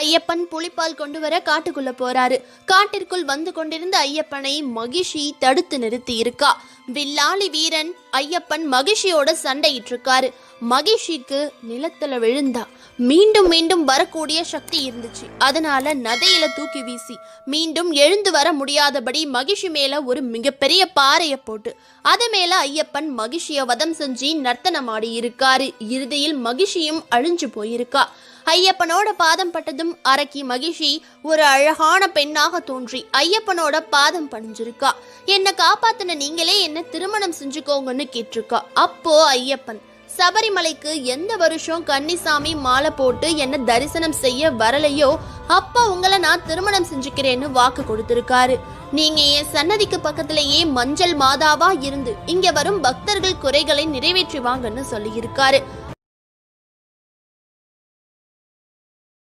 ஐயப்பன் புலிப்பால் கொண்டு வர காட்டுக்குள்ள போறாரு. காட்டிற்குள் வந்து கொண்டிருந்த ஐயப்பனை மகிஷி தடுத்து நிறுத்தி இருக்கா. வில்லாளி வீரன் ஐயப்பன் மகிஷியோட சண்டையிட்டு இருக்காரு. மகிஷிக்கு நிலத்துல விழுந்தா மீண்டும் மீண்டும் வரக்கூடிய சக்தி இருந்துச்சு. அதனால நதையில தூக்கி வீசி மீண்டும் எழுந்து வர முடியாதபடி மகிஷி மேல ஒரு மிகப்பெரிய பாறைய போட்டு அது மேல ஐயப்பன் மகிஷிய வதம் செஞ்சு நர்த்தனம் ஆடி இருக்காரு. இறுதியில் மகிஷியும் அழிஞ்சு போயிருக்கா. ஐயப்பனோட பாதம் பட்டதும் அரக்கி மகிஷி ஒரு அழகான பெண்ணாக தோன்றி ஐயப்பனோட பாதம் பணிஞ்சிருக்கா. என்ன காப்பாத்தின நீங்களே என்ன திருமணம் செஞ்சுக்கோங்கன்னு கேட்டிருக்கா. அப்போ ஐயப்பன் சபரிமலைக்கு எந்த வருஷம் கன்னிசாமி மாலை போட்டு என்ன தரிசனம் செய்ய வரலையோ அப்ப உங்களை நான் திருமணம் செஞ்சுக்கிறேன்னு வாக்கு கொடுத்திருக்காரு. நீங்க என் சன்னதிக்கு பக்கத்திலேயே மஞ்சள் மாதாவா இருந்து இங்க வரும் பக்தர்கள் குறைகளை நிறைவேற்றி வாங்கன்னு சொல்லி இருக்காரு.